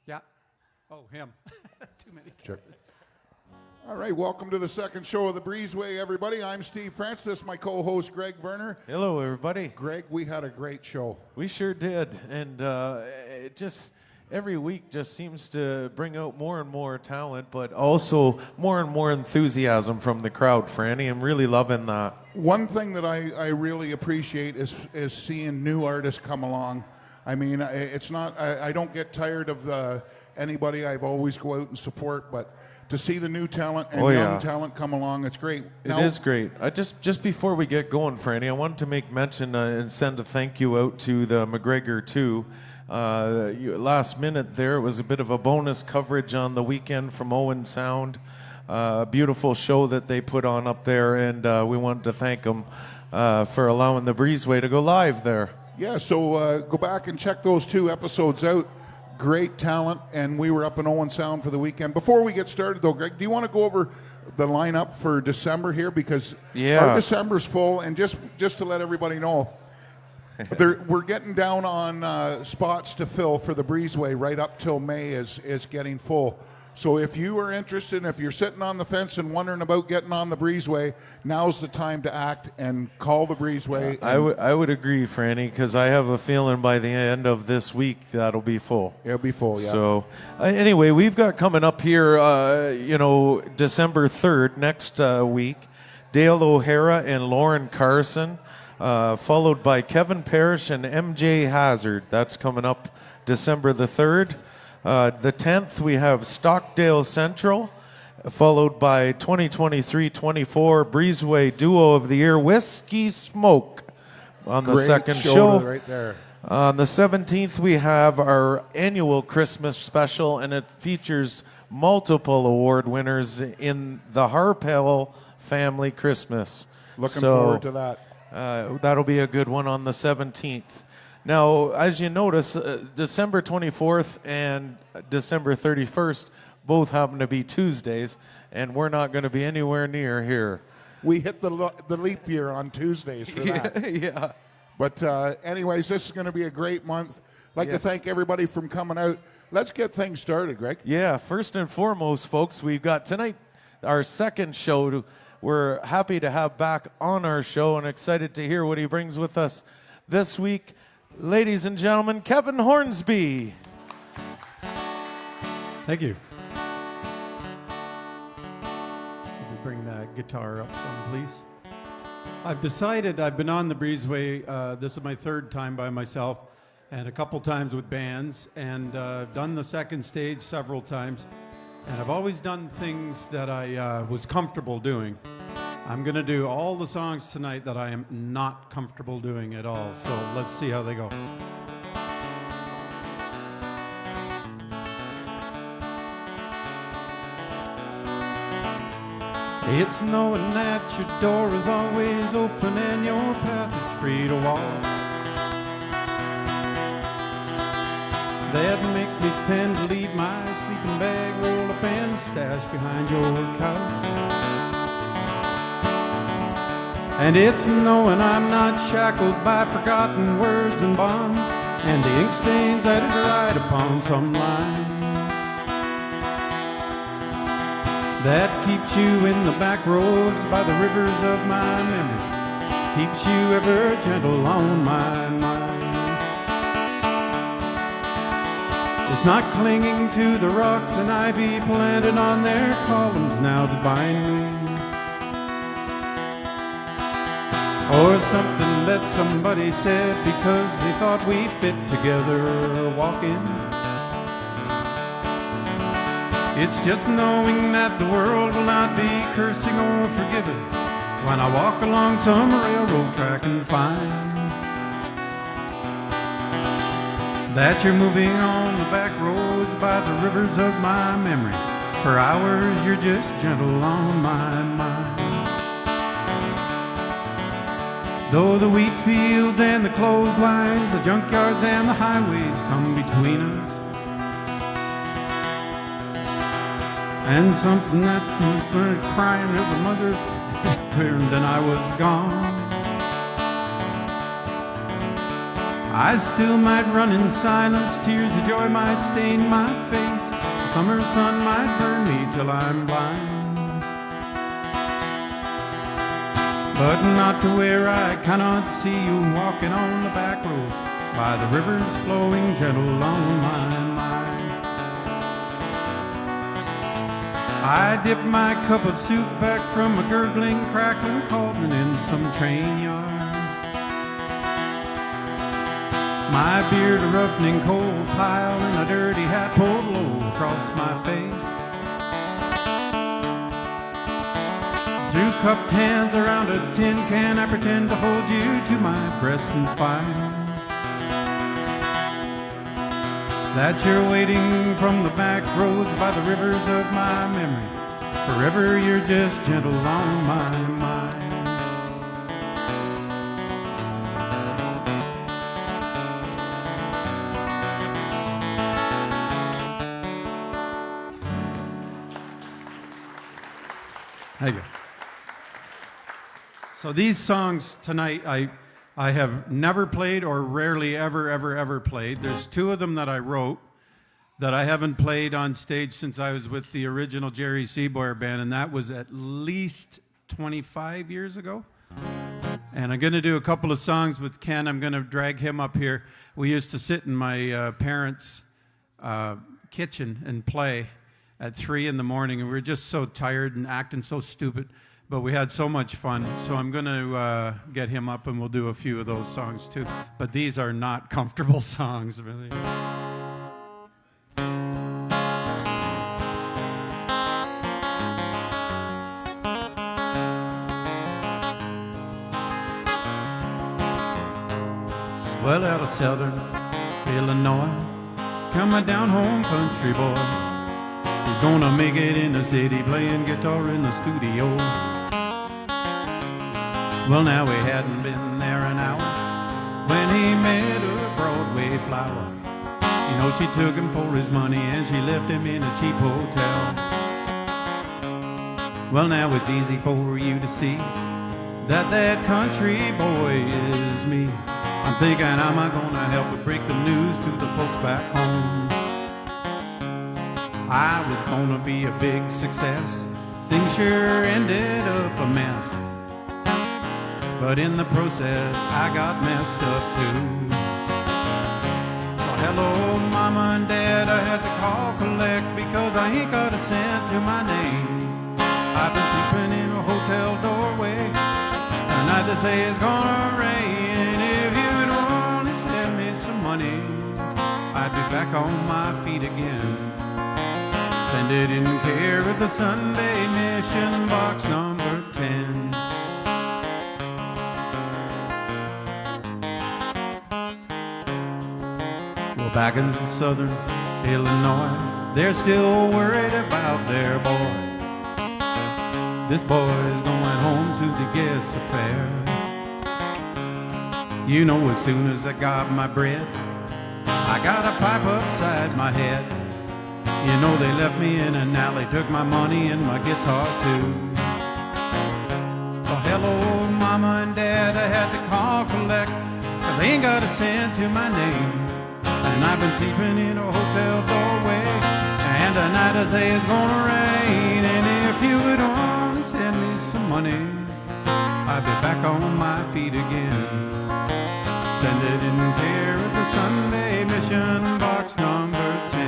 Yeah. Oh, him. Too many. Check. All right, welcome to the second show of the Breezeway, everybody. I'm Steve Francis, my co-host Greg Werner. Hello, everybody. Greg, we had a great show. We sure did, and it just every week just seems to bring out more and more talent, but also more and more enthusiasm from the crowd, Franny. I'm really loving that. One thing that I really appreciate is seeing new artists come along. I mean, it's not. I don't get tired of anybody. I've always go out and support, but to see the new talent and young talent come along, it's great. It is great. I just before we get going, Franny, I wanted to make mention and send a thank you out to the McGregor 2. Last minute there, it was a bit of a bonus coverage on the weekend from Owen Sound. Beautiful show that they put on up there, and we wanted to thank them for allowing the Breezeway to go live there. Yeah, so go back and check those 2 episodes out. Great talent, and we were up in Owen Sound for the weekend. Before we get started, though, Greg, do you want to go over the lineup for December here? Because our December's full, and just to let everybody know, we're getting down on spots to fill for the Breezeway right up till May is getting full. So if you are interested, if you're sitting on the fence and wondering about getting on the Breezeway, now's the time to act and call the Breezeway. I would agree, Franny, because I have a feeling by the end of this week that'll be full. It'll be full, yeah. So anyway, we've got coming up here, December 3rd, next week, Dale O'Hara and Lauren Carson, followed by Kevin Parrish and MJ Hazard. That's coming up December the 3rd. The 10th, we have Stockdale Central, followed by 2023-24 Breezeway Duo of the Year, Whiskey Smoke, on the second show. Right there. On the 17th, we have our annual Christmas special, and it features multiple award winners in the Harpel Family Christmas. Looking forward to that. That'll be a good one on the 17th. Now, as you notice, December 24th and December 31st both happen to be Tuesdays, and we're not going to be anywhere near here. We hit the leap year on Tuesdays for that. Yeah. But anyways, this is going to be a great month. I'd like to thank everybody for coming out. Let's get things started, Greg. Yeah, first and foremost, folks, we've got tonight our second show. We're happy to have back on our show and excited to hear what he brings with us this week. Ladies and gentlemen, Kevin Hornsby. Thank you. Let me bring that guitar up some, please. I've decided I've been on the Breezeway. This is my 3rd time by myself and a couple times with bands, and done the second stage several times. And I've always done things that I was comfortable doing. I'm going to do all the songs tonight that I am not comfortable doing at all. So let's see how they go. It's knowing that your door is always open and your path is free to walk. That makes me tend to leave my sleeping bag rolled up and stashed behind your couch. And it's knowing I'm not shackled by forgotten words and bonds and the ink stains that are dried upon some line. That keeps you in the back roads by the rivers of my memory, keeps you ever gentle on my mind. It's not clinging to the rocks and ivy planted on their columns now that bind me, or something that somebody said because they thought we fit together walking. It's just knowing that the world will not be cursing or forgiving when I walk along some railroad track and find that you're moving on the back roads by the rivers of my memory. For hours you're just gentle on my mind. Though the wheat fields and the clotheslines, the junkyards and the highways come between us, and something that started crying as a mother turned and I was gone, I still might run in silence, tears of joy might stain my face. The summer sun might burn me till I'm blind. But not to where I cannot see you walking on the back roads by the rivers flowing gentle on my mind. I dip my cup of soup back from a gurgling, crackling cauldron in some train yard. My beard a roughening coal pile and a dirty hat pulled low across my face. Through cupped hands around a tin can, I pretend to hold you to my breast and fire. That you're waiting from the back roads by the rivers of my memory. Forever you're just gentle on my mind. Thank you. So these songs tonight, I have never played or rarely ever played. There's two of them that I wrote that I haven't played on stage since I was with the original Jerry Seaboyer band, and that was at least 25 years ago. And I'm going to do a couple of songs with Ken. I'm going to drag him up here. We used to sit in my parents' kitchen and play at 3 in the morning, and we were just so tired and acting so stupid, but we had so much fun. So I'm going to get him up, and we'll do a few of those songs too. But these are not comfortable songs, really. Well, out of southern Illinois, come a down home country boy. He's gonna make it in the city, playing guitar in the studio. Well, now he hadn't been there an hour when he met a Broadway flower. You know, she took him for his money and she left him in a cheap hotel. Well, now it's easy for you to see that that country boy is me. I'm thinking, am I gonna help but break the news to the folks back home? I was gonna be a big success. Things sure ended up a mess. But in the process, I got messed up too. Well, hello, Mama and Dad, I had to call collect because I ain't got a cent to my name. I've been sleeping in a hotel doorway. Tonight they say it's gonna rain. If you'd only send me some money, I'd be back on my feet again. Send it in care of the Sunday Mission box number 10. Well, back in southern Illinois, they're still worried about their boy. This boy's going home soon as he gets the fare. You know, as soon as I got my bread, I got a pipe upside my head. You know, they left me in an alley, took my money and my guitar too. Well, hello, Mama and Dad, I had to call collect, 'cause they ain't got a cent to my name. And I've been sleeping in a hotel doorway, and tonight I say it's gonna rain. And if you would only send me some money, I'd be back on my feet again. Send it in care of the Sunday Mission box number 10.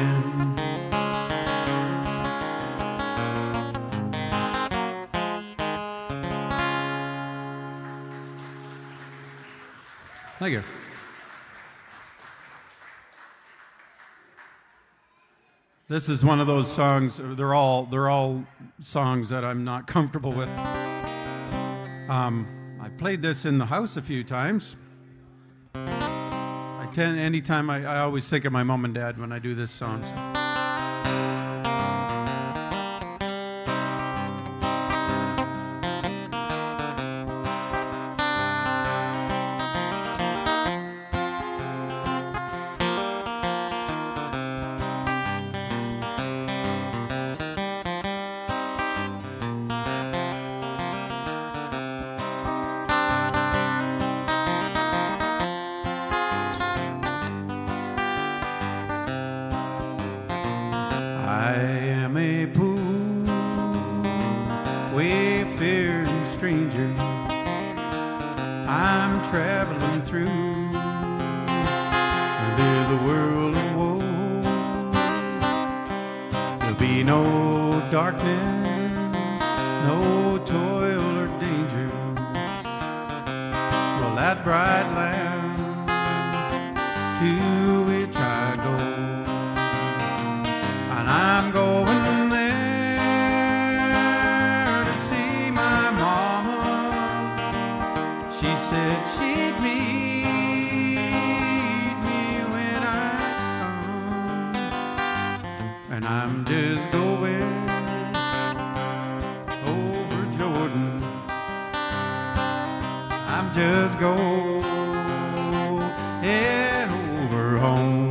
Thank you. This is one of those songs. They're all songs that I'm not comfortable with. I played this in the house a few times. Anytime I always think of my mom and dad when I do this song. So. I'm traveling through. There's a world of woe. There'll be no darkness, no toil or danger. Well, that bright land to which I go, and I'm going there to see my mama. She said she'd meet me when I come, and I'm just going over Jordan. I'm just going over home.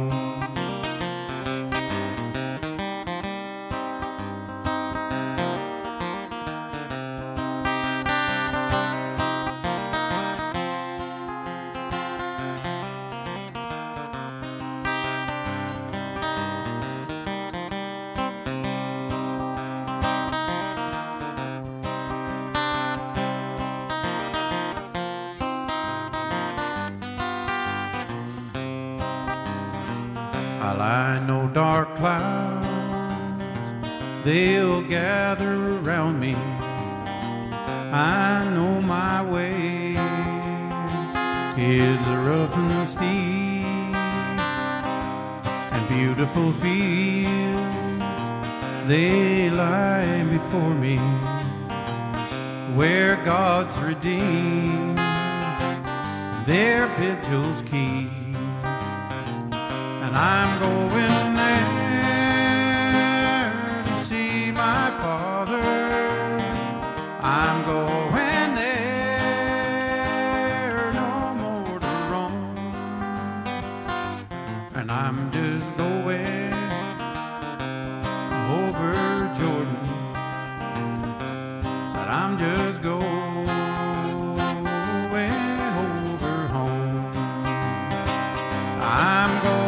I lie no dark clouds, they'll gather around me. I know my way is a rough and steep, and beautiful fields they lie before me, where God's redeemed their vigils keep. And I'm going there to see my Father. I'm going there, no more to roam. And I'm just going over Jordan. Said I'm just going over home. I'm going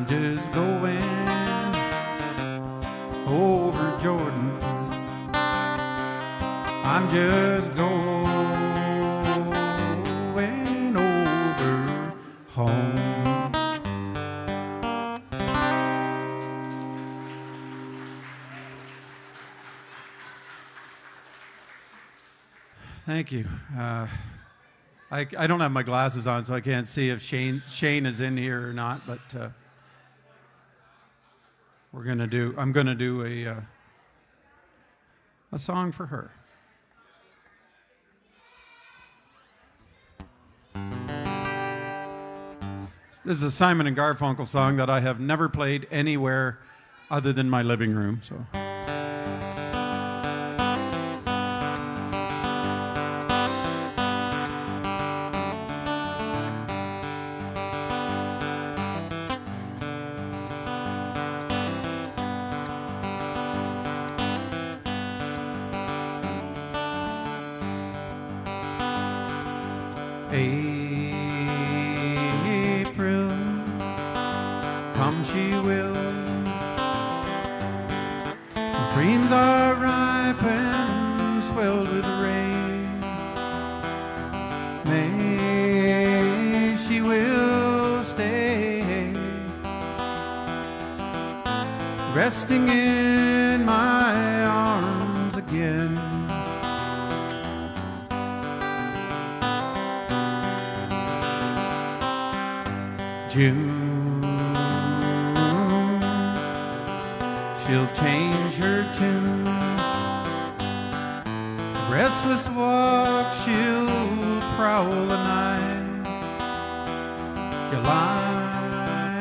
just going over Jordan. I'm just going over home. Thank you. I don't have my glasses on, so I can't see if Shane is in here or not, but I'm gonna do a song for her. This is a Simon and Garfunkel song that I have never played anywhere other than my living room. So. April, come she will. The dreams are ripe and swelled with rain. May she will stay, resting in my arms again. June, she'll change her tune. Restless walk, she'll prowl the night. July,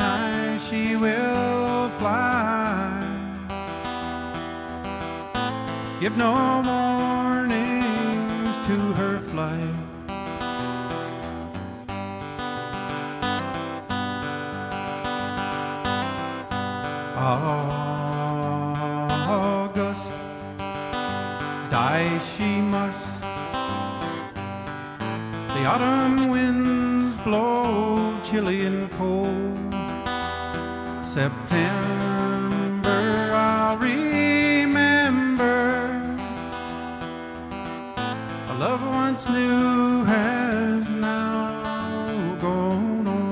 she will fly. Give no warnings to her flight. August, die she must. The autumn winds blow chilly and cold. September, I'll remember. A love once knew has now gone on.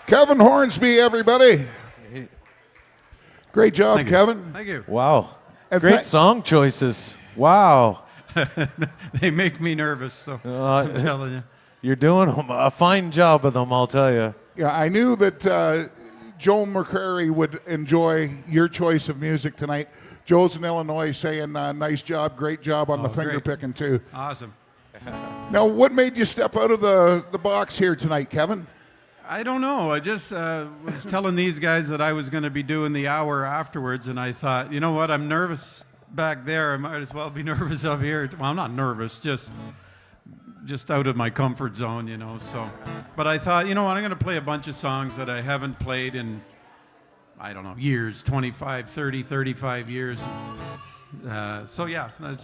Kevin Hornsby, everybody. Great job, Thank you. Kevin. Thank you. Wow. And Great song choices. Wow. They make me nervous, so I'm telling you. You're doing a fine job of them, I'll tell you. Yeah, I knew that Joe McCrary would enjoy your choice of music tonight. Joe's in Illinois saying, nice job, great job on the finger great. picking, too. Awesome. Now, what made you step out of the box here tonight, Kevin? I don't know. I just was telling these guys that I was going to be doing the hour afterwards, and I thought, you know what? I'm nervous back there. I might as well be nervous up here. Well, I'm not nervous, just out of my comfort zone, you know. So, but I thought, you know what? I'm going to play a bunch of songs that I haven't played in, I don't know, years, 25, 30, 35 years. So yeah, I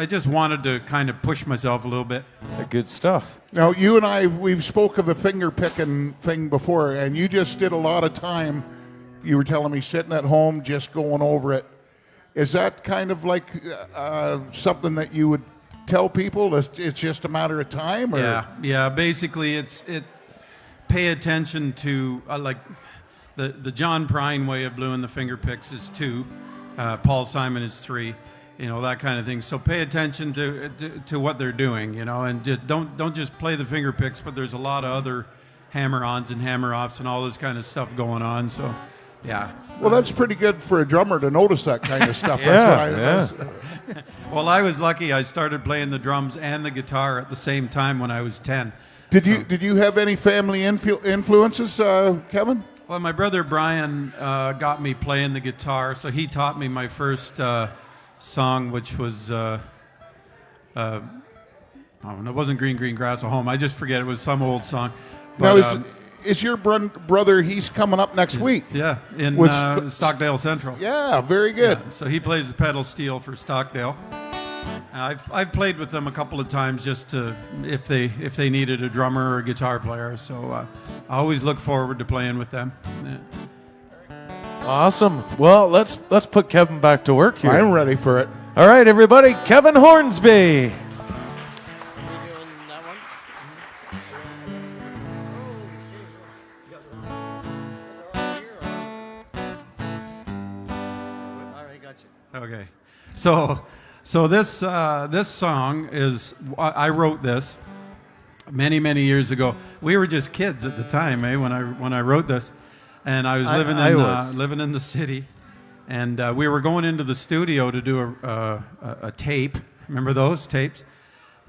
just wanted to kind of push myself a little bit. Good stuff. Now, you and we've spoke of the finger picking thing before, and you just did a lot of time, you were telling me, sitting at home just going over it. Is that kind of like something that you would tell people? It's just a matter of time? Or? Yeah. Basically, pay attention to like the John Prine way of doing the finger picks is 2. Paul Simon is 3, you know, that kind of thing. So pay attention to what they're doing, you know, and just don't just play the finger picks, but there's a lot of other hammer-ons and hammer-offs and all this kind of stuff going on. So, yeah. Well, that's pretty good for a drummer to notice that kind of stuff. Yeah. Well, I was lucky. I started playing the drums and the guitar at the same time when I was 10. Did you have any family influences, Kevin? Well, my brother Brian got me playing the guitar, so he taught me my first song, which was, it wasn't Green Green Grass at Home. I just forget. It was some old song. But, now, is your brother, he's coming up next week? Yeah, in Stockdale Central. Yeah, very good. Yeah, so he plays the pedal steel for Stockdale. I've played with them a couple of times just to if they needed a drummer or a guitar player. So I always look forward to playing with them. Yeah. Awesome. Well, let's put Kevin back to work here. I'm ready for it. All right, everybody. Kevin Hornsby. Okay, so this song is, I wrote this many years ago. We were just kids at the time, when I wrote this, and I was living in the city, and we were going into the studio to do a tape. Remember those tapes?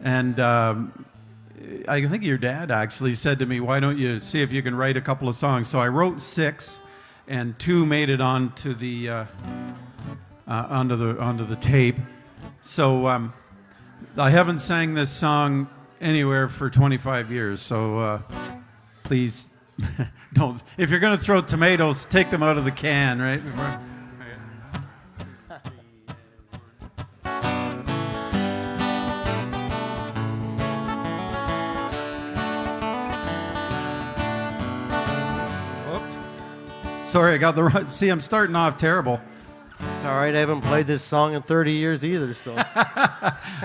And I think your dad actually said to me, "Why don't you see if you can write a couple of songs?" So I wrote 6, and 2 made it onto the onto the tape. So I haven't sang this song anywhere for 25 years. So please don't. If you're going to throw tomatoes, take them out of the can, right? Sorry, I got the right. See, I'm starting off terrible. It's all right. I haven't played this song in 30 years either, so.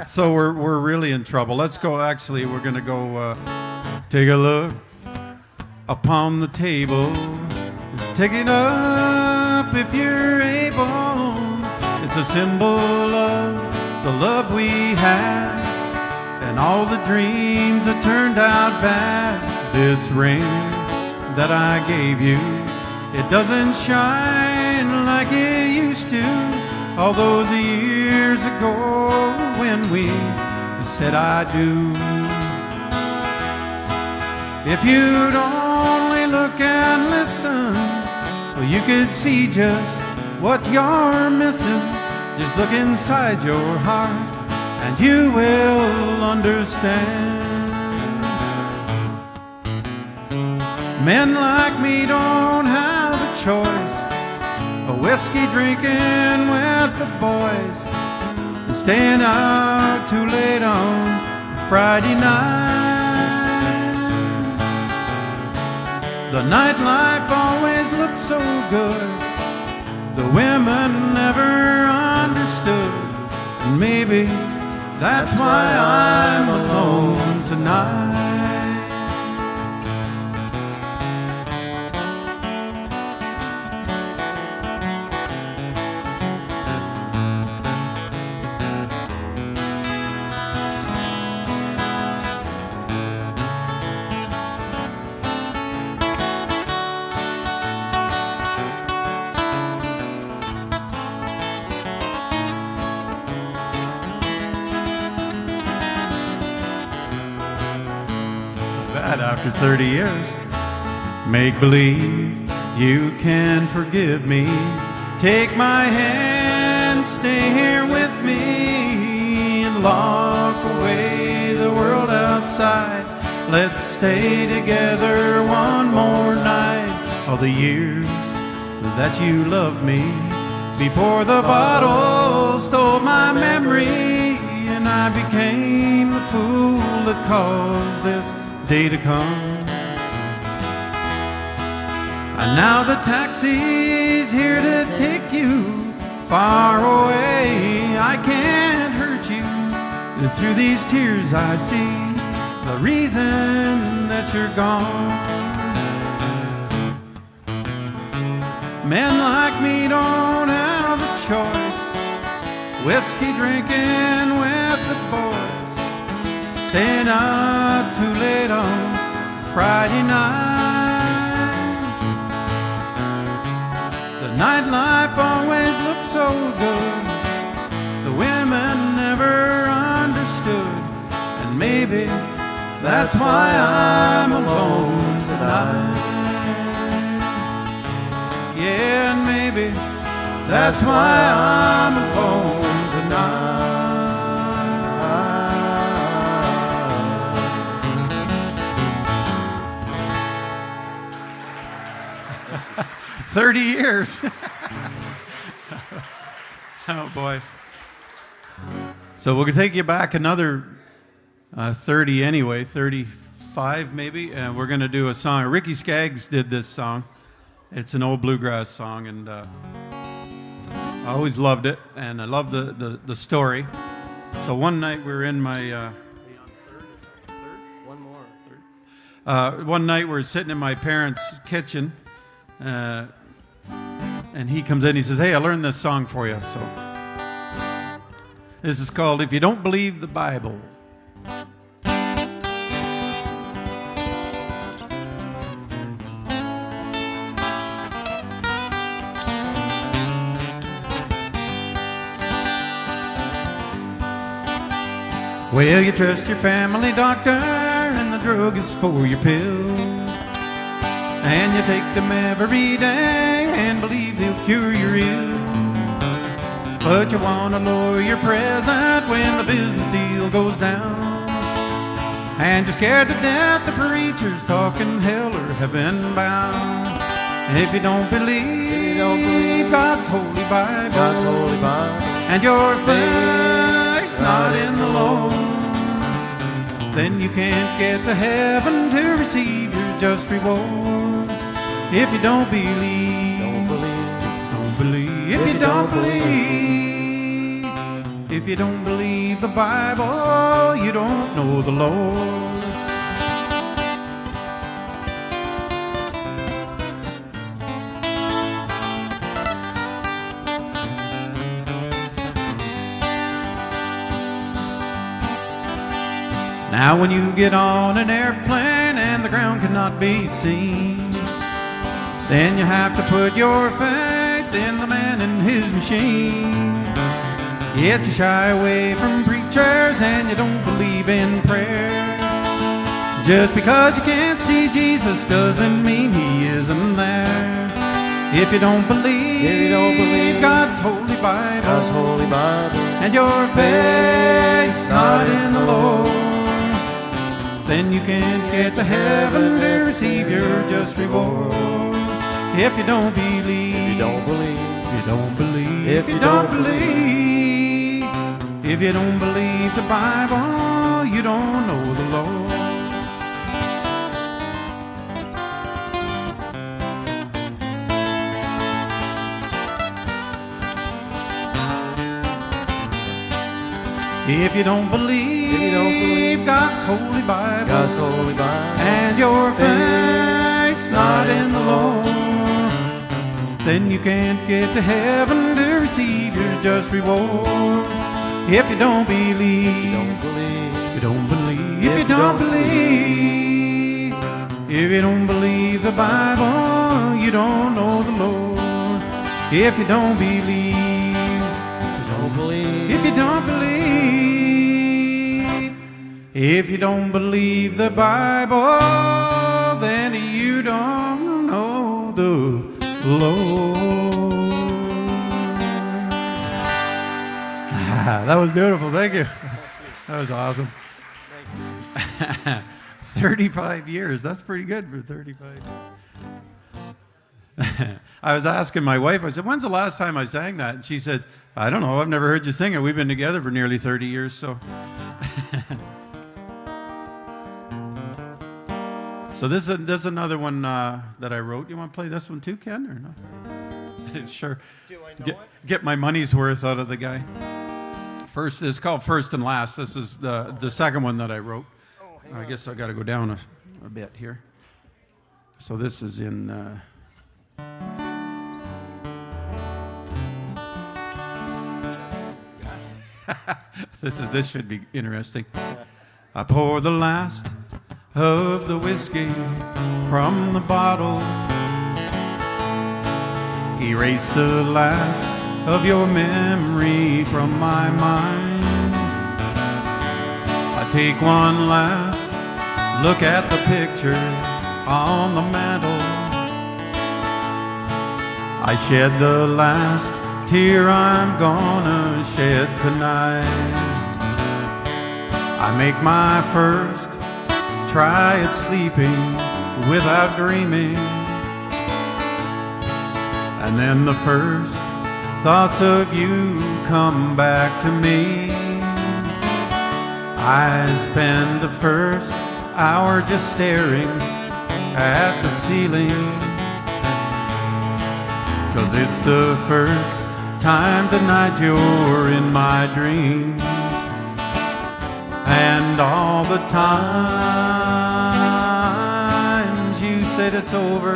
So we're really in trouble. Let's go. Actually, we're gonna go take a look upon the table. Take it up if you're able. It's a symbol of the love we had and all the dreams that turned out bad. This ring that I gave you, it doesn't shine like it used to all those years ago when we said I do. If you'd only look and listen, well, you could see just what you're missing. Just look inside your heart and you will understand. Men like me don't have a choice, a whiskey drinking with the boys, and staying out too late on Friday night. The nightlife always looks so good, the women never understood, and maybe that's why I'm alone tonight. After 30 years, make believe you can forgive me. Take my hand, stay here with me, and lock away the world outside. Let's stay together one more night. All the years that you loved me, before the bottle stole my memory, and I became the fool that caused this day to come. And now the taxi's here to take you far away. I can't hurt you. Through these tears I see the reason that you're gone. Men like me don't have a choice, whiskey drinking with the boys, staying up too late on Friday night. The nightlife always looks so good, the women never understood, and maybe that's why I'm alone tonight. Yeah, and maybe that's why I'm alone tonight. 30 years. Oh boy. So we'll take you back another 30 anyway, 35 maybe, and we're going to do a song. Ricky Skaggs did this song. It's an old bluegrass song, and I always loved it, and I love the story. So one night we were in my... one night we're sitting in my parents' kitchen, and he comes in, he says, "Hey, I learned this song for you." So this is called "If You Don't Believe the Bible." Well, you trust your family doctor, and the drug is for your pills, and you take them every day and believe they'll cure your ill. But you want a lawyer present when the business deal goes down, and you're scared to death the preacher's talking hell or heaven bound. If you don't believe God's holy Bible, and your faith's not in the Lord, then you can't get to heaven to receive your just reward. If you don't believe, if you don't believe, if you don't believe the Bible, you don't know the Lord. Now when you get on an airplane and the ground cannot be seen, then you have to put your faith in the man and his machine. Yet you shy away from preachers and you don't believe in prayer. Just because you can't see Jesus doesn't mean he isn't there. If you don't believe God's holy Bible, and your faith's not in the Lord, then you can't get to heaven to receive your just reward. If you don't believe, If you don't believe, if you don't believe, If you don't believe, if you don't believe the Bible, you don't know the Lord. If you don't believe, God's holy Bible, God's holy Bible, and your faith's not in the Lord, then you can't get to heaven to receive your just reward. If you don't believe, don't believe, if you don't believe, if you don't believe, if you don't believe the Bible, you don't know the Lord. If you don't believe, don't believe, if you don't believe, if you don't believe the Bible, then you don't know the Lord. That was beautiful. Thank you. That was awesome. 35 years. That's pretty good for 35 years. I was asking my wife, I said, when's the last time I sang that? And she said, I don't know. I've never heard you sing it. We've been together for nearly 30 years, so. So this is another one that I wrote. You want to play this one too, Ken, or no? Sure. Do I know Get my money's worth out of the guy. First, it's called First and Last. This is the second one that I wrote. I guess I got to go down a bit here. So this is in. This should be interesting. I pour the last of the whiskey from the bottle. Erase the last of your memory from my mind. I take one last look at the picture on the mantle. I shed the last tear I'm gonna shed tonight. I make my first try at sleeping without dreaming, and then the first thoughts of you come back to me. I spend the first hour just staring at the ceiling, 'cause it's the first time tonight you're in my dreams. And all the times you said it's over,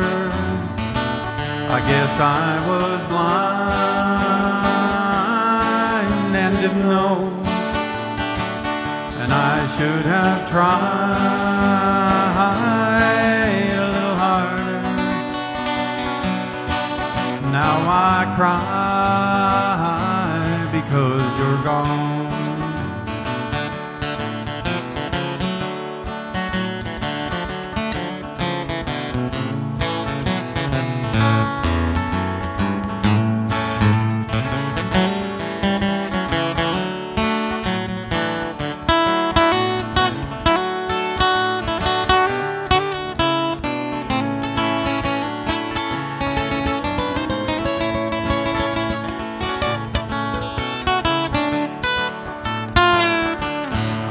I guess I was blind and didn't know, and I should have tried a little harder. Now I cry because you're gone.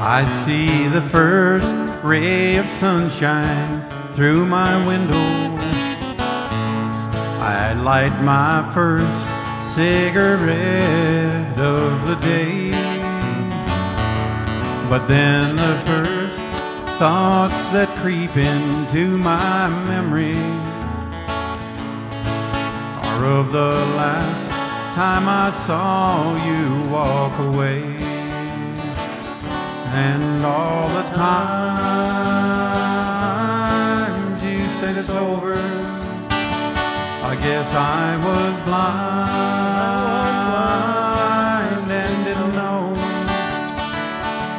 I see the first ray of sunshine through my window. I light my first cigarette of the day. But then the first thoughts that creep into my memory are of the last time I saw you walk away. And all the times you said it's over, I guess I was blind and didn't know.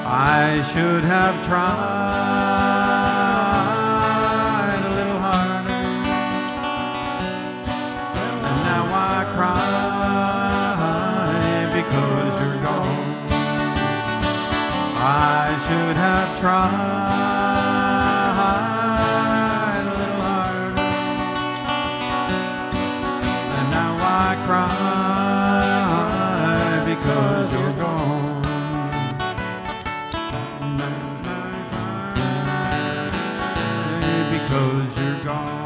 I should have tried a little harder, and now I cry because you're gone. I should have tried because you're gone.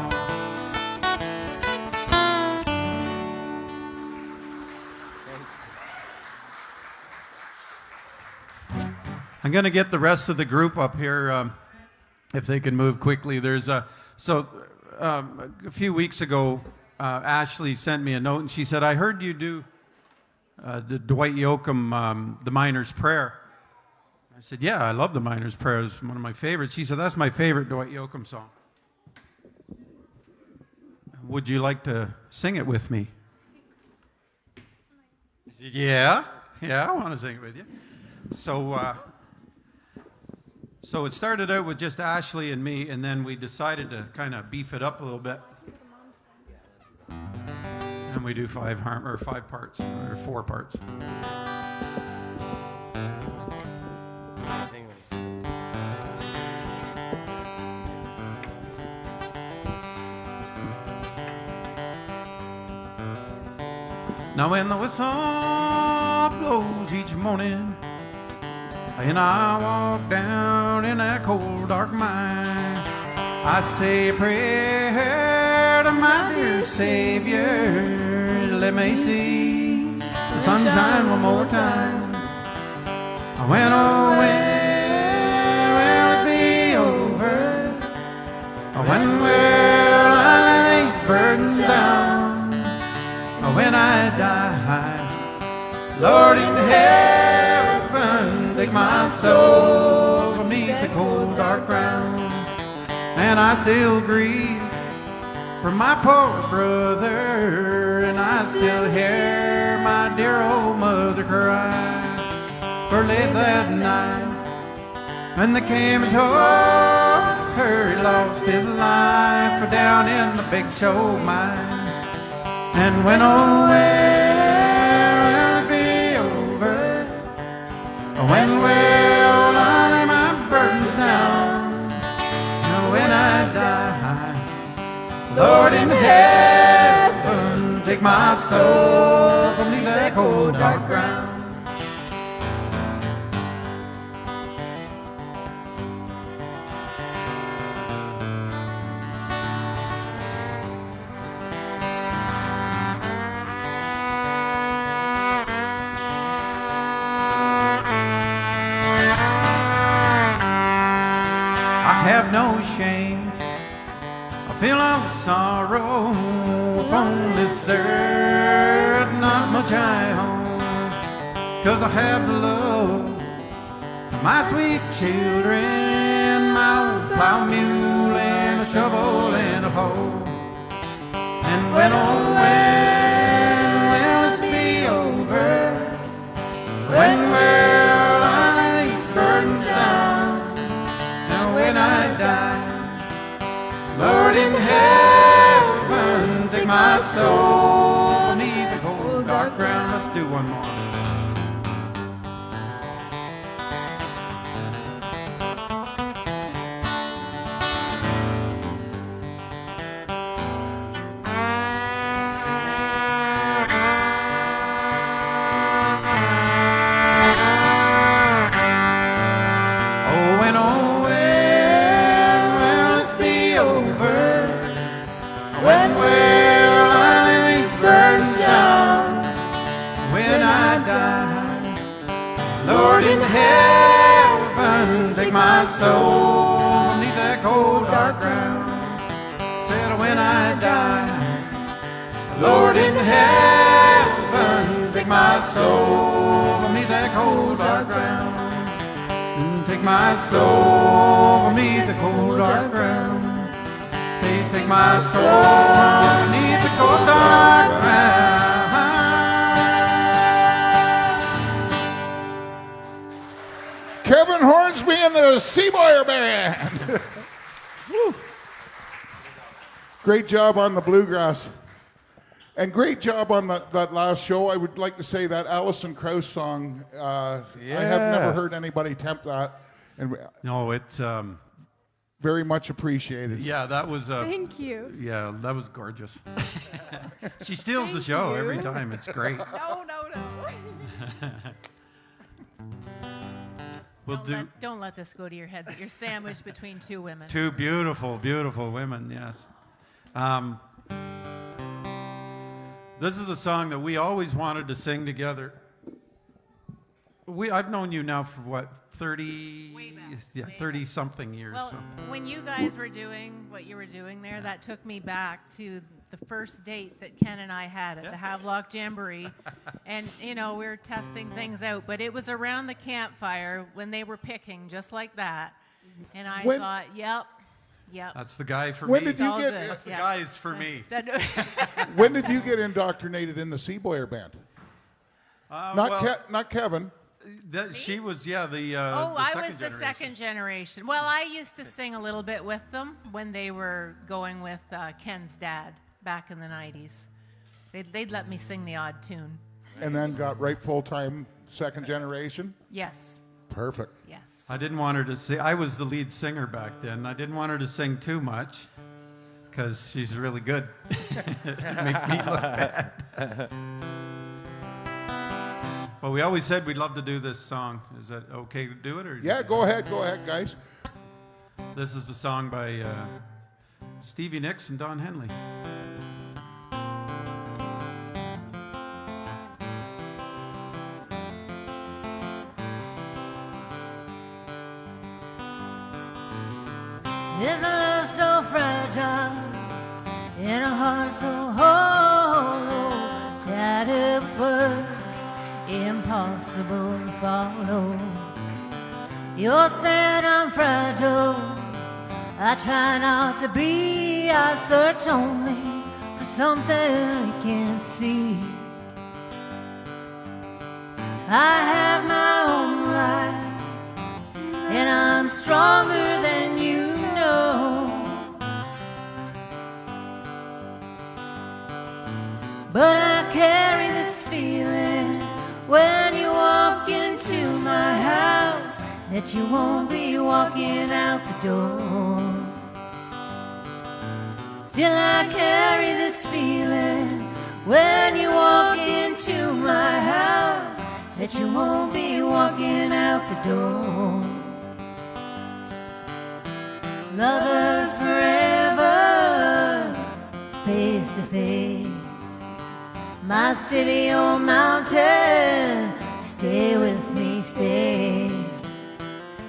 I'm going to get the rest of the group up here if they can move quickly. There's a few weeks ago, Ashley sent me a note and she said, I heard you do the Dwight Yoakam, The Miner's Prayer. I said, yeah, I love The Miner's Prayer. It's one of my favorites. She said, that's my favorite Dwight Yoakam song. Would you like to sing it with me? I said, yeah, I want to sing it with you. So it started out with just Ashley and me, and then we decided to kind of beef it up a little bit. And we do 5 parts, or 4 parts. Now when the whistle blows each morning, and I walk down in that cold, dark mine, I say a prayer to my dear Savior. Let me see the sunshine one more time. When will it be over? When will I lay these burdens down? When I die, Lord in heaven, take my soul from beneath the cold dark ground. And I still grieve for my poor brother, and I still hear my dear old mother cry. For late that night, when they came and told her he lost his life, for down in the big show mine. And when will it be over? When will I lay my burdens down? Now when I die, Lord in heaven, take my soul from beneath that cold dark ground. Have no shame, I feel no sorrow from this earth, not much I own, 'cause I have the love of my sweet children, my old plow mule and a shovel and a hoe. And when will this be over? When will I lay these burdens down? When I die, Lord in heaven, take my soul beneath the cold dark ground. Let's do one more. Lord in heaven, take my soul beneath that cold dark ground. Said when I die, Lord in heaven, take my soul beneath that cold dark ground. Take my soul beneath the cold dark ground. Please take my soul beneath the cold dark ground. Kevin Hornsby and the Seaboyer Band. Great job on the bluegrass. And great job on that last show. I would like to say that Alison Krauss song, I have never heard anybody tempt that. And No, it's very much appreciated. yeah, that was Thank you. yeah, that was gorgeous. She steals the show you. every time. It's great. No. We'll Don't let this go to your head, but you're sandwiched between two women. two beautiful, beautiful women, yes. This is a song that we always wanted to sing together. I've known you now for what, 30? Way back. Yeah, Way 30-something years. Well, so. when you guys were doing what you were doing there, that took me back to the first date that Ken and I had at the Havelock Jamboree. And, we were testing things out. But it was around the campfire when they were picking, just like that. And I thought, yep. That's the guy for When me. did you get? That's the guys for me. When did you get indoctrinated in the Seaboyer band? Not Kevin. She was, the I second was the generation. second generation. Well, I used to sing a little bit with them when they were going with Ken's dad back in the 90s. They'd let me sing the odd tune. And then got right full-time second generation? Yes. Perfect. Yes. I didn't want her to sing. I was the lead singer back then. I didn't want her to sing too much because she's really good. It'd make me look bad. But we always said we'd love to do this song. Is that okay to do it? Or Yeah, go ahead, guys. This is a song by Stevie Nicks and Don Henley. There's a love so fragile and a heart so hollow, tattered words impossible to follow. You're sad, I'm fragile. I try not to be. I search only for something I can't see. I have my own life, and I'm stronger than you know. But I carry this feeling when you walk into my house that you won't be walking out the door. Still I carry this feeling when you walk into my house that you won't be walking out the door. Lovers forever, face to face. My city or mountain, stay with me, stay.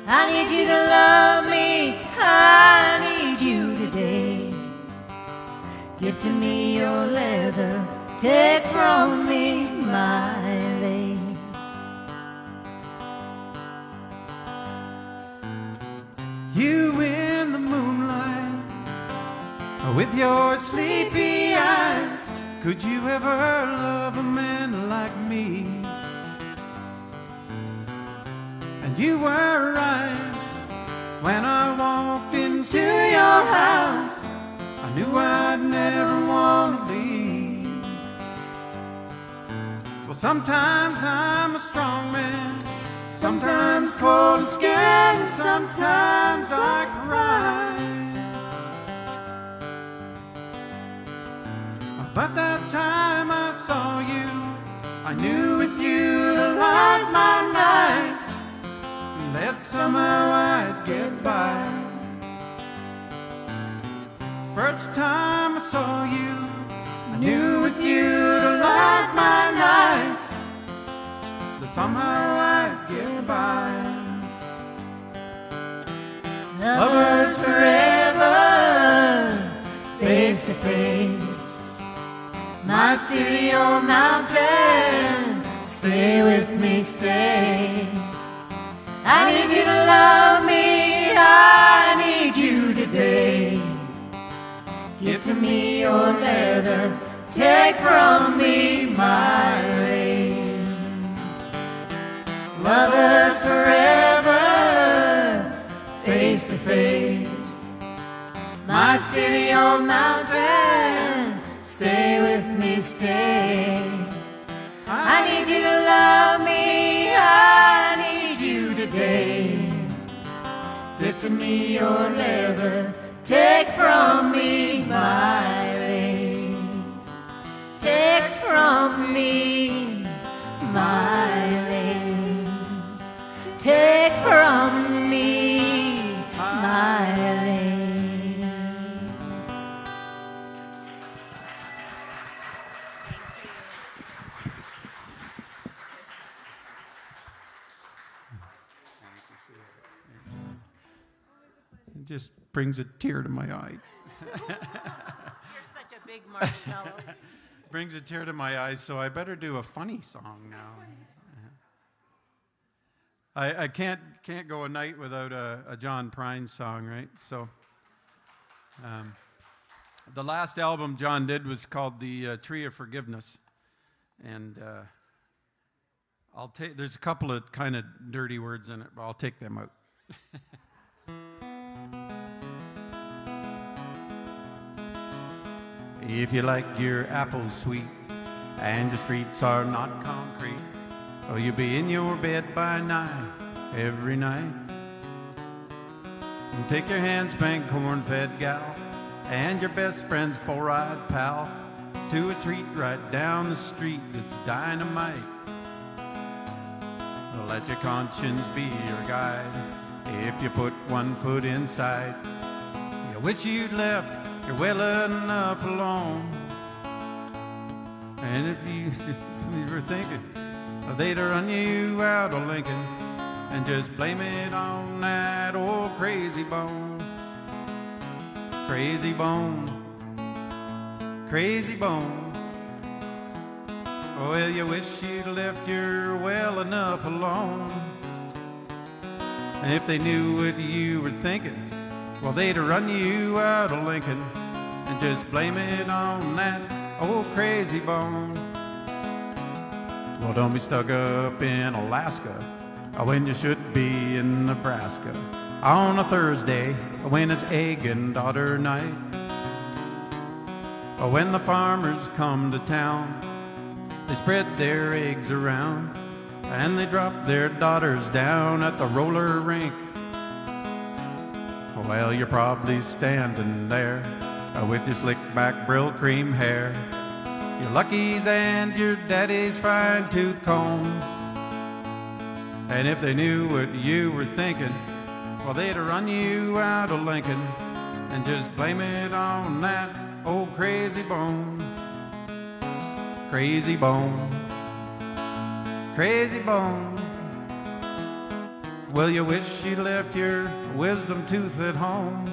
I need you to love me, I need you today. Give to me your leather, take from me my lace. You in the moonlight, with your sleepy eyes, could you ever love a man like me? And you were right when I walked into your house. I knew I'd never want to leave. Well, sometimes I'm a strong man, sometimes cold and scared, and sometimes I cry. But that time I saw you, I knew with you to light my nights, and that somehow I'd get by. First time I saw you, I knew with you to light my nights, that somehow I'd get by. Lovers forever, face to face. My city or mountain, stay with me, stay. I need you to love me, I need you today. Give to me your leather, take from me my lace. Lovers forever, face to face. My city or mountain, stay with me, stay. I need you to love me, I need you today. Give to me your leather, take from me my lace. Take from me my lace. Take from brings a tear to my eye. You're such a big marshmallow. Brings a tear to my eyes, so I better do a funny song now. I can't go a night without a John Prine song, right? So the last album John did was called The Tree of Forgiveness, and there's a couple of kind of dirty words in it, but I'll take them out. If you like your apples sweet and your streets are not concrete, oh, you'll be in your bed by 9 every night. And take your hand-spanked corn-fed gal and your best friend's full-ride pal to a treat right down the street that's dynamite. Let your conscience be your guide. If you put one foot inside, you wish you'd left your well enough alone. And if you were thinking they'd run you out of Lincoln, and just blame it on that old crazy bone. Crazy bone, crazy bone. Well, you wish you'd left your well enough alone. And if they knew what you were thinking, well, they'd run you out of Lincoln and just blame it on that old crazy bone. Well, don't be stuck up in Alaska when you should be in Nebraska on a Thursday when it's egg and daughter night. When the farmers come to town, they spread their eggs around and they drop their daughters down at the roller rink. Well, you're probably standing there with your slick back Brill cream hair, your Luckies and your daddy's fine tooth comb. And if they knew what you were thinking, well, they'd run you out of Lincoln and just blame it on that old crazy bone. Crazy bone, crazy bone. Well, you wish you left your wisdom tooth at home.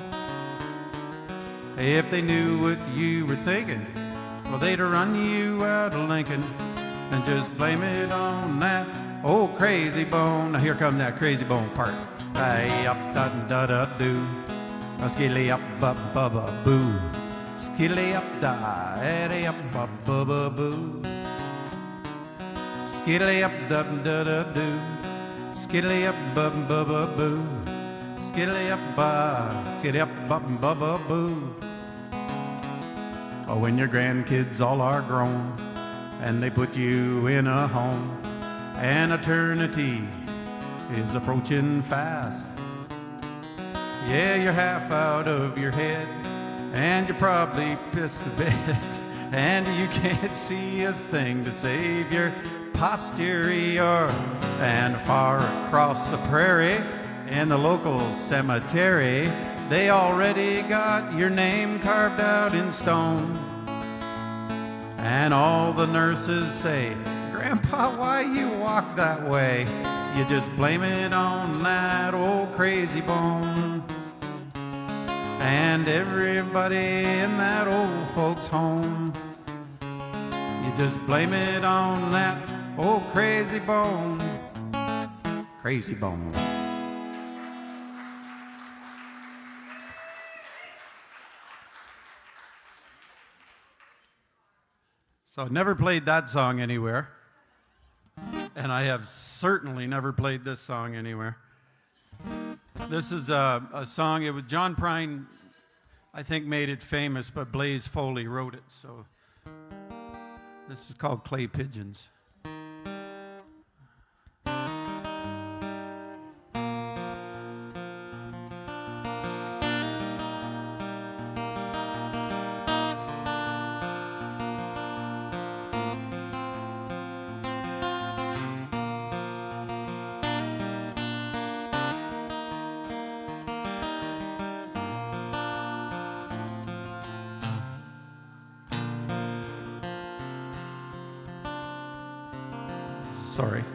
If they knew what you were thinking, well, they'd run you out of Lincoln and just blame it on that old crazy bone. Now here comes that crazy bone part. Hey, up da da da do, skilly up ba ba ba boo, skilly up da eddy up ba ba ba boo, skilly up da da da do, skilly up ba ba ba boo, skilly up ba ba ba boo. Oh, when your grandkids all are grown and they put you in a home, and eternity is approaching fast. Yeah, you're half out of your head and you're probably pissed to bed and you can't see a thing to save your posterior. And far across the prairie in the local cemetery, they already got your name carved out in stone. And all the nurses say, Grandpa, why you walk that way? You just blame it on that old crazy bone. And everybody in that old folks' home, you just blame it on that old crazy bone. Crazy bone. So I've never played that song anywhere. And I have certainly never played this song anywhere. This is a song, it was John Prine, I think, made it famous, but Blaze Foley wrote it. So this is called Clay Pigeons. Sorry.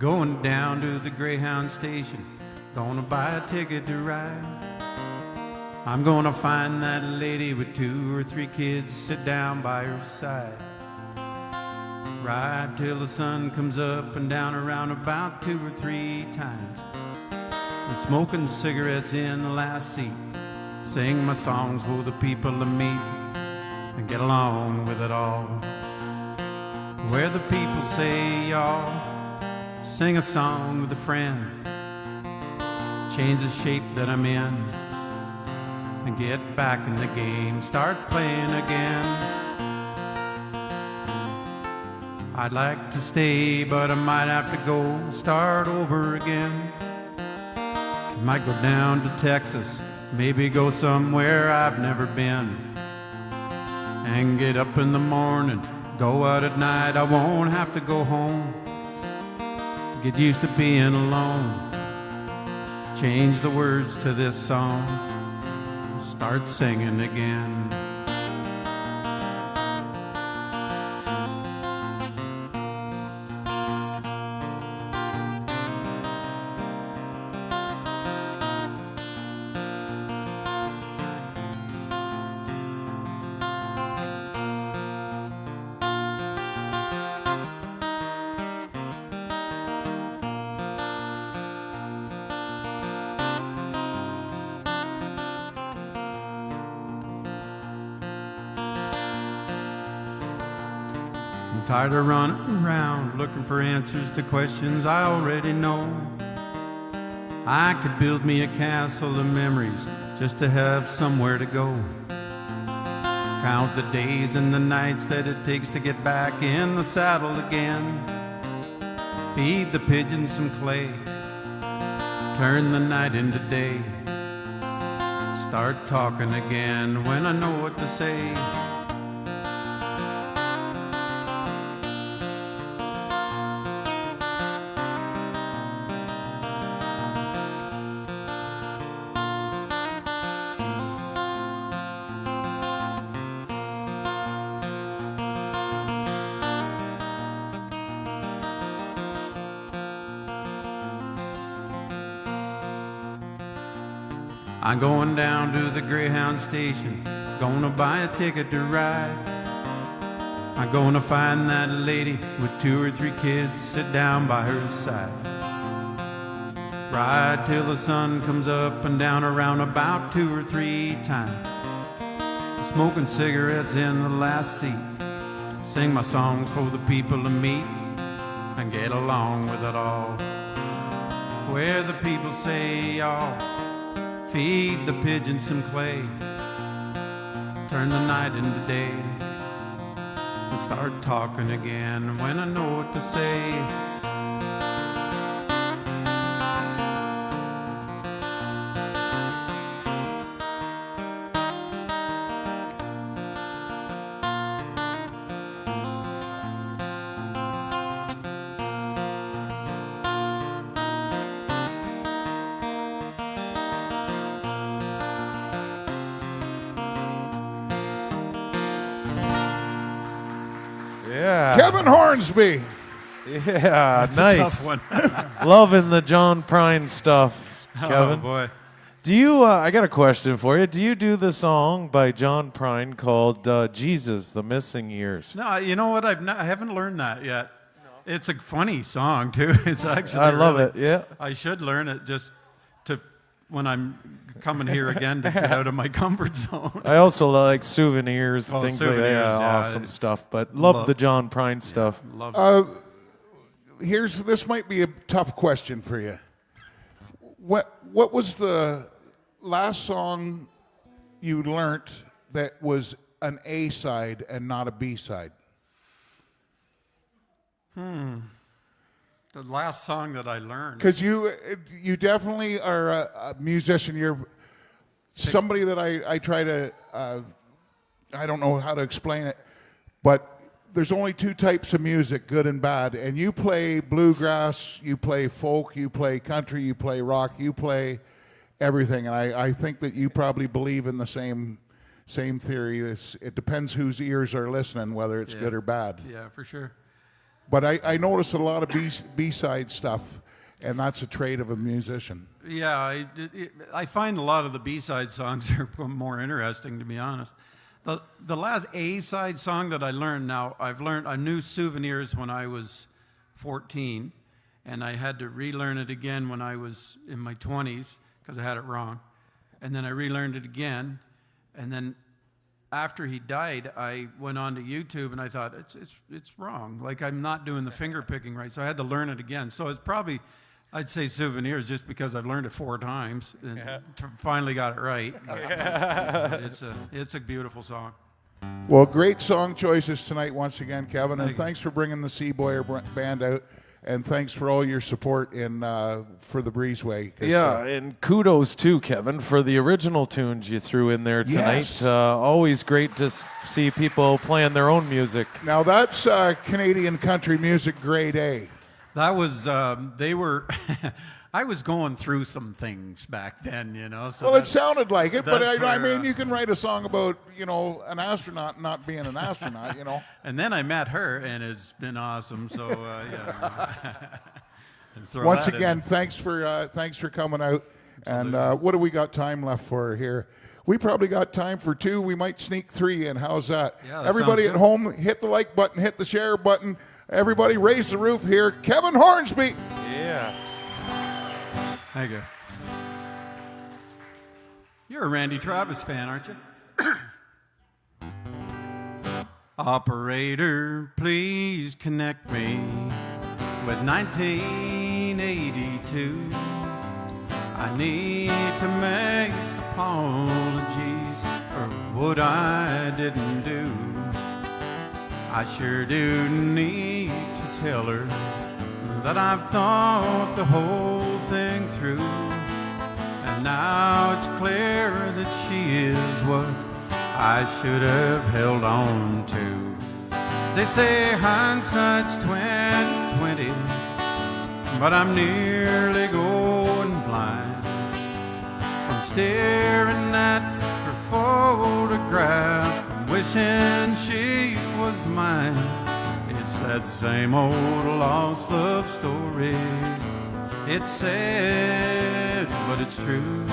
Going down to the Greyhound station, gonna buy a ticket to ride. I'm gonna find that lady with 2 or 3 kids, sit down by her side. Ride till the sun comes up and down around about 2 or 3 times. And smoking cigarettes in the last seat, sing my songs for the people to meet and get along with it all. Where the people say, y'all, sing a song with a friend, change the shape that I'm in, and get back in the game, start playing again. I'd like to stay, but I might have to go start over again. Might go down to Texas, maybe go somewhere I've never been, and get up in the morning, go out at night. I won't have to go home, get used to being alone. Change the words to this song, start singing again. I'm tired of running around looking for answers to questions I already know. I could build me a castle of memories just to have somewhere to go. Count the days and the nights that it takes to get back in the saddle again. Feed the pigeons some clay, turn the night into day. Start talking again when I know what to say. I'm going down to the Greyhound station, gonna buy a ticket to ride. I'm gonna find that lady with 2 or 3 kids, sit down by her side. Ride till the sun comes up and down around about 2 or 3 times. Smoking cigarettes in the last seat, sing my songs for the people to meet and get along with it all. Where the people say, y'all, feed the pigeons some clay, turn the night into day, and start talking again when I know what to say. Yeah. Kevin Hornsby. Yeah, That's nice. a tough one. Loving the John Prine stuff, Kevin. Oh boy. Do you? I got a question for you. Do you do the song by John Prine called "Jesus: The Missing Years"? No, you know what? I haven't learned that yet. No. It's a funny song too. It's actually. I love really- it. Yeah. I should learn it just to when I'm coming here again to get out of my comfort zone. I also like souvenirs, Oh, things like that. souvenirs, Yeah, yeah. awesome stuff. But love Love- the John Prine stuff. Love This might be a tough question for you. What was the last song you learnt that was an A side and not a B side? the last song that I learned. Because you definitely are a musician. You're somebody that I try to I don't know how to explain it, but there's only 2 types of music, good and bad. And you play bluegrass, you play folk, you play country, you play rock, you play everything. And I think that you probably believe in the same theory. It depends whose ears are listening, whether it's good or bad. Yeah, for sure. But I noticed a lot of B-side stuff, and that's a trait of a musician. Yeah, I find a lot of the B-side songs are more interesting, to be honest. The last A-side song that I learned, now I knew Souvenirs when I was 14, and I had to relearn it again when I was in my 20s because I had it wrong. And then I relearned it again, and then after he died, I went on to YouTube and I thought it's wrong. Like, I'm not doing the finger picking right, so I had to learn it again. So it's probably, I'd say Souvenirs just because I've learned it 4 times and finally got it right. It's a beautiful song. Well, great song choices tonight once again, Kevin, and thanks for bringing the Seaboyer band out, and thanks for all your support for the Breezeway. Yeah, and kudos too, Kevin, for the original tunes you threw in there tonight. Yes. Always great to see people playing their own music. Now that's Canadian country music grade A. That was, they were, I was going through some things back then, you know. So Well, it sounded like it, but that's I where, mean, you can write a song about, an astronaut not being an astronaut, And then I met her, and it's been awesome. So yeah. And throw Once that in again, there. thanks for coming out. And what do we got time left for here? We probably got time for 2. We might sneak 3 in. How's that? Yeah, that Everybody sounds at good. home, hit the like button, hit the share button. Everybody raise the roof here. Kevin Hornsby. Yeah. There you go. You're a Randy Travis fan, aren't you? Operator, please connect me with 1982. I need to make apologies for what I didn't do. I sure do need to tell her that I've thought the whole thing through, and now it's clear that she is what I should have held on to. They say hindsight's 20/20, but I'm nearly going blind from staring at her photograph, wishing she was mine. It's that same old lost love story. It's sad, but it's true.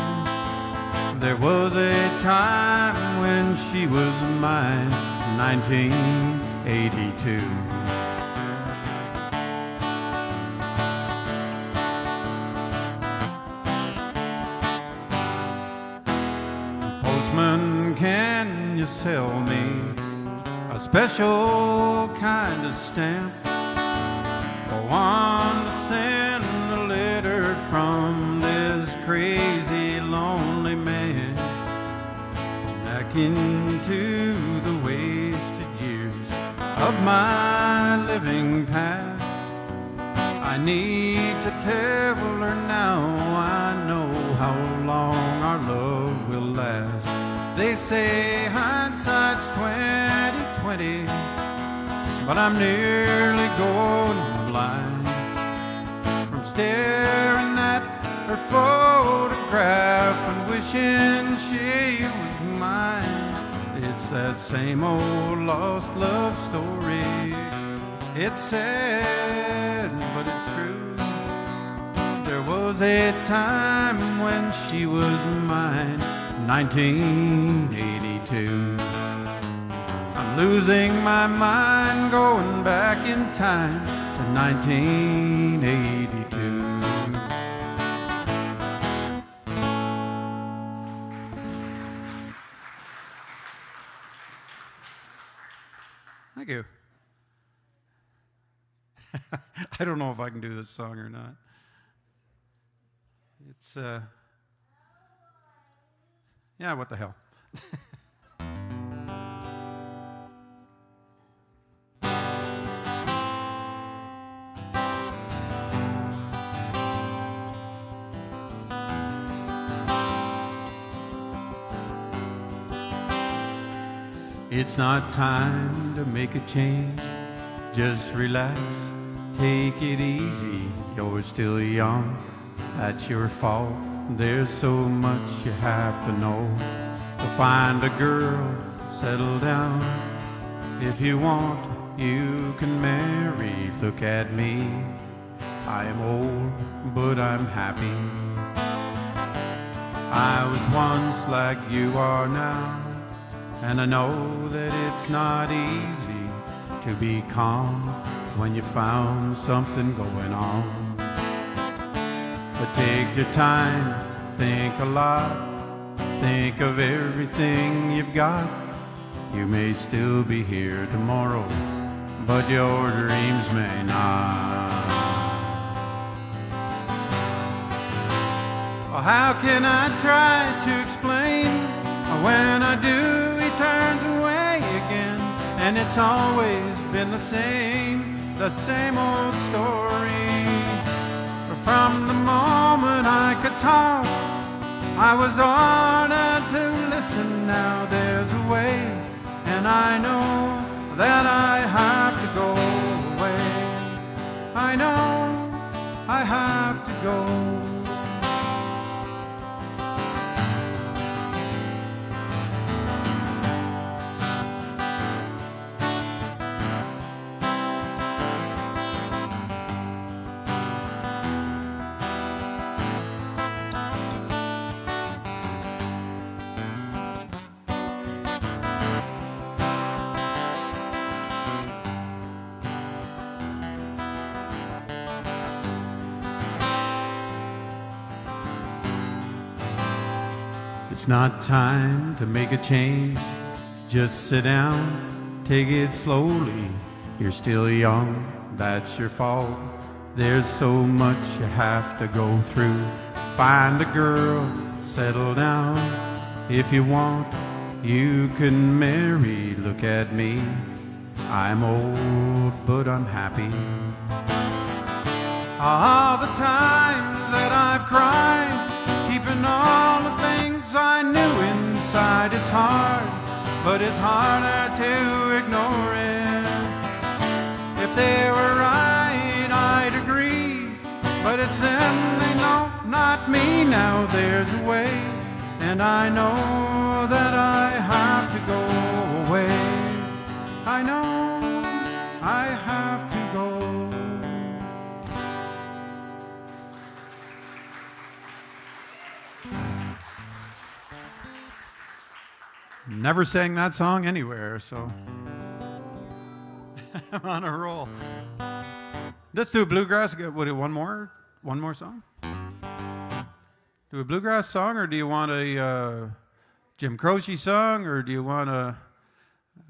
There was a time when she was mine, 1982. Postman, can you sell me a special kind of stamp, or one to send a letter from this crazy lonely man back into the wasted years of my living past? I need to tell her now I know how long our love will last. They say hindsight's 20/20, but I'm nearly going blind from staring at her photograph and wishing she was mine. It's that same old lost love story. It's sad, but it's true. There was a time when she was mine, 1982. I'm losing my mind going back in time to 1982. Thank you. I don't know if I can do this song or not. It's, yeah, what the hell. It's not time to make a change. Just relax, take it easy. You're still young, that's your fault. There's so much you have to know. So find a girl, settle down. If you want you can marry. Look at me, I am old, but I'm happy. I was once like you are now, and I know that it's not easy to be calm when you found something going on. But take your time, think a lot, think of everything you've got. You may still be here tomorrow, but your dreams may not. Oh, how can I try to explain? When I do, he turns away again, and it's always been the same old story. From the moment I could talk, I was ordered to listen. Now there's a way, and I know that I have to go away. I know I have to go. It's not time to make a change. Just sit down, take it slowly. You're still young, that's your fault. There's so much you have to go through. Find a girl, settle down. If you want, you can marry. Look at me, I'm old, but I'm happy. All the times that I've cried, keeping all the things I knew inside. It's hard, but it's harder to ignore it. If they were right, I'd agree, but it's them they know, not me. Now there's a way, and I know that I have to go away. I know I have to go. Never sang that song anywhere, so I'm on a roll. Let's do a bluegrass. What? One more song. Do a bluegrass song, or do you want a Jim Croce song, or do you want a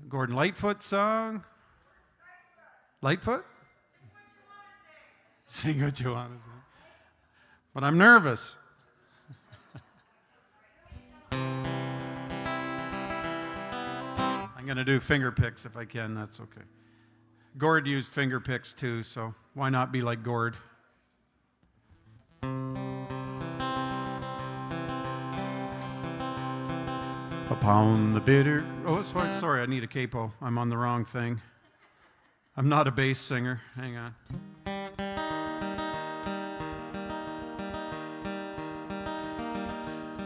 Gordon Lightfoot song? Lightfoot? Sing what you want to sing. But I'm nervous. I'm going to do finger picks if I can, that's okay. Gord used finger picks too, so why not be like Gord? Upon the bitter... Oh, sorry, I need a capo. I'm on the wrong thing. I'm not a bass singer. Hang on.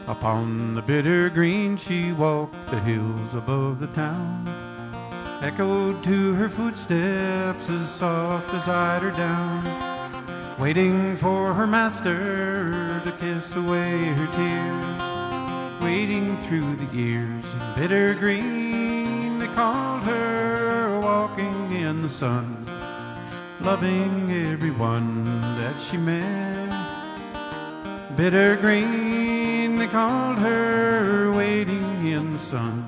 Upon the bitter green she walked the hills above the town, echoed to her footsteps as soft as eyed her down, waiting for her master to kiss away her tears, waiting through the years. In bitter green they called her, walking in the sun, loving everyone that she met. Bitter green they called her, waiting in the sun,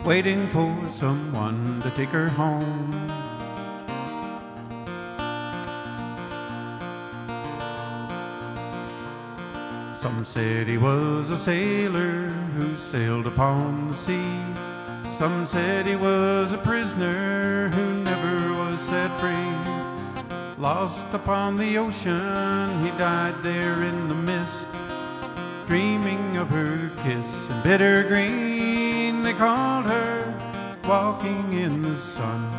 waiting for someone to take her home. Some said he was a sailor who sailed upon the sea. Some said he was a prisoner who never was set free. Lost upon the ocean, he died there in the mist, dreaming of her kiss. And bitter green they called her, walking in the sun,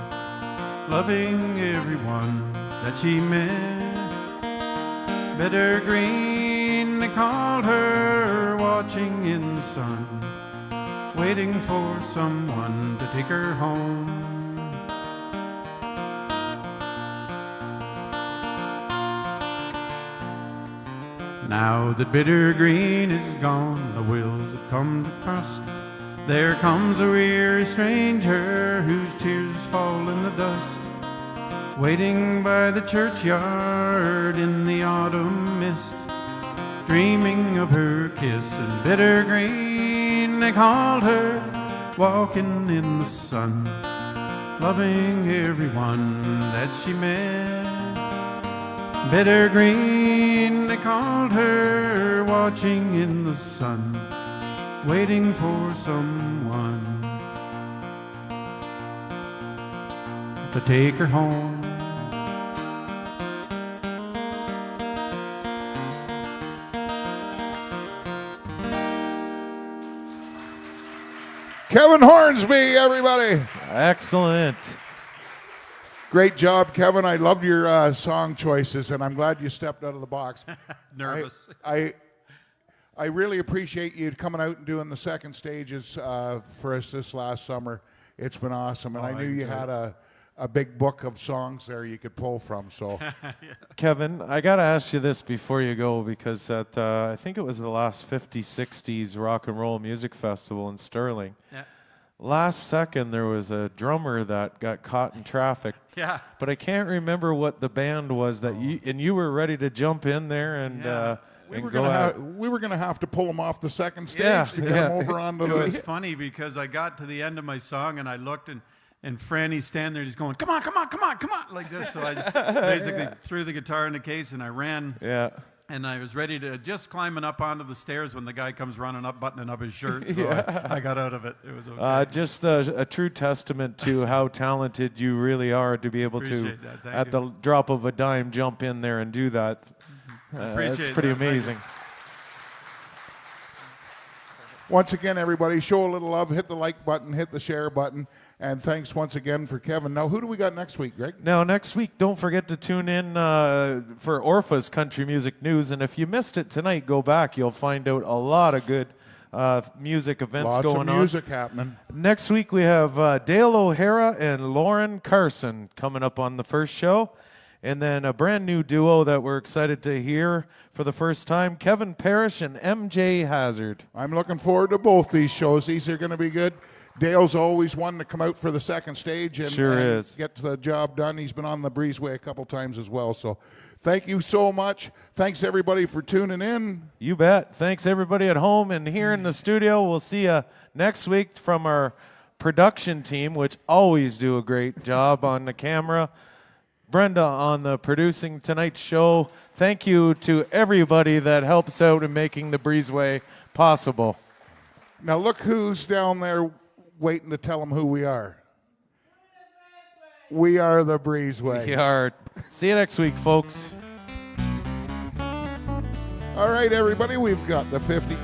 loving everyone that she met. Bitter green they called her, watching in the sun, waiting for someone to take her home. Now that bitter green is gone, the wheels have come to crust. There comes a weary stranger whose tears fall in the dust, waiting by the churchyard in the autumn mist, dreaming of her kiss. And bitter green they called her, walking in the sun, loving everyone that she met. Bitter green they called her, watching in the sun, waiting for someone to take her home. Kevin Hornsby, everybody. Excellent. Great job, Kevin. I loved your song choices, and I'm glad you stepped out of the box. Nervous. I really appreciate you coming out and doing the second stages for us this last summer. It's been awesome, and I knew you had a big book of songs there you could pull from. So, Kevin, I got to ask you this before you go, because at I think it was the last 50-60s Rock and Roll Music Festival in Sterling. Yeah. Last second, there was a drummer that got caught in traffic. Yeah. But I can't remember what the band was that you were ready to jump in there and Yeah. we and were go gonna out. we were gonna have to pull him off the second stage Yeah, to get yeah. him over onto It was the. funny because I got to the end of my song and I looked and Franny's standing there just going, come on, come on, come on, come on, like this. So I basically threw the guitar in the case and I ran. Yeah. And I was ready to just climbing up onto the stairs when the guy comes running up, buttoning up his shirt. So I got out of it. It was okay. Just a true testament to how talented you really are to be able to, Appreciate that. Thank at you. the drop of a dime, jump in there and do that. Appreciate It's pretty that. Thank you. amazing. Once again, everybody, show a little love. Hit the like button. Hit the share button. And thanks once again for Kevin. Now, who do we got next week, Greg? Now, next week, don't forget to tune in for Orpha's Country Music News. And if you missed it tonight, go back. You'll find out a lot of good music events Lots going of music happening. on. Next week, we have Dale O'Hara and Lauren Carson coming up on the first show. And then a brand new duo that we're excited to hear for the first time, Kevin Parrish and MJ Hazard. I'm looking forward to both these shows. These are going to be good. Dale's always one to come out for the second stage and, Sure and is. get the job done. He's been on the Breezeway a couple times as well. So thank you so much. Thanks, everybody, for tuning in. You bet. Thanks, everybody at home and here in the studio. We'll see you next week from our production team, which always do a great job on the camera. Brenda on the producing tonight's show. Thank you to everybody that helps out in making the Breezeway possible. Now, look who's down there waiting to tell them who we are. We are the Breezeway. We are. See you next week, folks. All right, everybody, we've got the 50.